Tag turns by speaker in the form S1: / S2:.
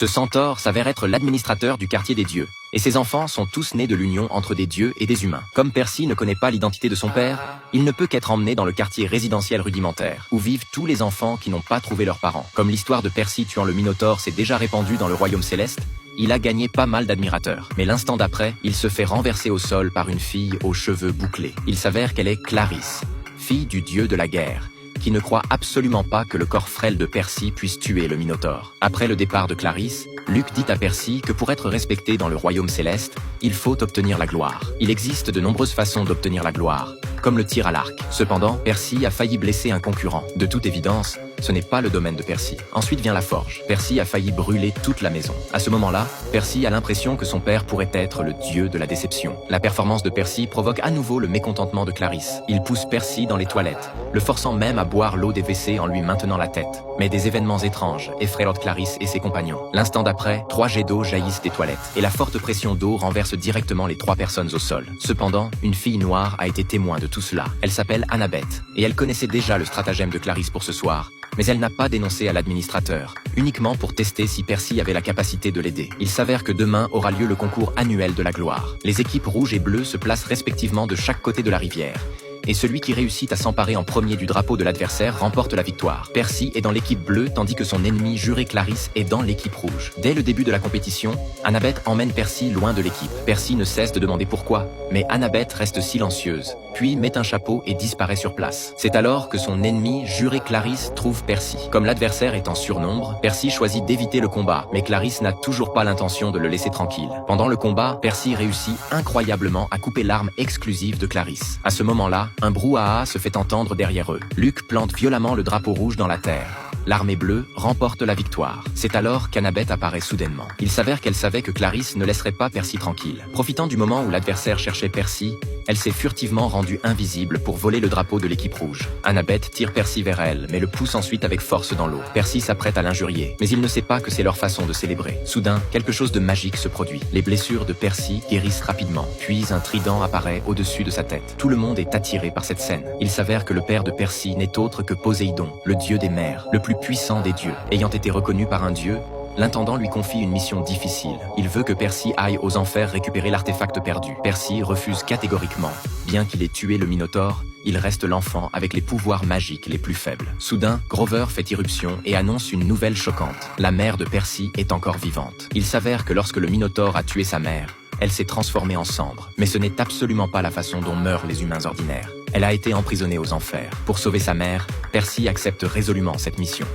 S1: Ce centaure s'avère être l'administrateur du quartier des dieux, et ses enfants sont tous nés de l'union entre des dieux et des humains. Comme Percy ne connaît pas l'identité de son père, il ne peut qu'être emmené dans le quartier résidentiel rudimentaire, où vivent tous les enfants qui n'ont pas trouvé leurs parents. Comme l'histoire de Percy tuant le Minotaure s'est déjà répandue dans le royaume céleste, il a gagné pas mal d'admirateurs. Mais l'instant d'après, il se fait renverser au sol par une fille aux cheveux bouclés. Il s'avère qu'elle est Clarisse, fille du dieu de la guerre, qui ne croit absolument pas que le corps frêle de Percy puisse tuer le Minotaure. Après le départ de Clarisse, Luc dit à Percy que pour être respecté dans le royaume céleste, il faut obtenir la gloire. Il existe de nombreuses façons d'obtenir la gloire, comme le tir à l'arc. Cependant, Percy a failli blesser un concurrent. De toute évidence, ce n'est pas le domaine de Percy. Ensuite vient la forge. Percy a failli brûler toute la maison. À ce moment-là, Percy a l'impression que son père pourrait être le dieu de la déception. La performance de Percy provoque à nouveau le mécontentement de Clarisse. Il pousse Percy dans les toilettes, le forçant même à boire l'eau des WC en lui maintenant la tête. Mais des événements étranges effraient Lord Clarisse et ses compagnons. L'instant d'après, 3 jets d'eau jaillissent des toilettes, et la forte pression d'eau renverse directement les 3 personnes au sol. Cependant, une fille noire a été témoin de tout cela. Elle s'appelle Annabeth, et elle connaissait déjà le stratagème de Clarisse pour ce soir, mais elle n'a pas dénoncé à l'administrateur, uniquement pour tester si Percy avait la capacité de l'aider. Il s'avère que demain aura lieu le concours annuel de la gloire. Les équipes rouges et bleues se placent respectivement de chaque côté de la rivière, et celui qui réussit à s'emparer en premier du drapeau de l'adversaire remporte la victoire. Percy est dans l'équipe bleue tandis que son ennemi juré Clarisse est dans l'équipe rouge. Dès le début de la compétition, Annabeth emmène Percy loin de l'équipe. Percy ne cesse de demander pourquoi, mais Annabeth reste silencieuse, puis met un chapeau et disparaît sur place. C'est alors que son ennemi juré Clarisse trouve Percy. Comme l'adversaire est en surnombre, Percy choisit d'éviter le combat, mais Clarisse n'a toujours pas l'intention de le laisser tranquille. Pendant le combat, Percy réussit incroyablement à couper l'arme exclusive de Clarisse. À ce moment-là, un brouhaha se fait entendre derrière eux. Luc plante violemment le drapeau rouge dans la terre. L'armée bleue remporte la victoire. C'est alors qu'Annabeth apparaît soudainement. Il s'avère qu'elle savait que Clarisse ne laisserait pas Percy tranquille. Profitant du moment où l'adversaire cherchait Percy, elle s'est furtivement rendue invisible pour voler le drapeau de l'équipe rouge. Annabeth tire Percy vers elle, mais le pousse ensuite avec force dans l'eau. Percy s'apprête à l'injurier, mais il ne sait pas que c'est leur façon de célébrer. Soudain, quelque chose de magique se produit. Les blessures de Percy guérissent rapidement, puis un trident apparaît au-dessus de sa tête. Tout le monde est attiré par cette scène. Il s'avère que le père de Percy n'est autre que Poséidon, le dieu des mers, le plus puissant des dieux. Ayant été reconnu par un dieu, l'intendant lui confie une mission difficile. Il veut que Percy aille aux enfers récupérer l'artefact perdu. Percy refuse catégoriquement. Bien qu'il ait tué le Minotaure, il reste l'enfant avec les pouvoirs magiques les plus faibles. Soudain, Grover fait irruption et annonce une nouvelle choquante. La mère de Percy est encore vivante. Il s'avère que lorsque le Minotaure a tué sa mère, elle s'est transformée en cendre. Mais ce n'est absolument pas la façon dont meurent les humains ordinaires. Elle a été emprisonnée aux enfers. Pour sauver sa mère, Percy accepte résolument cette mission.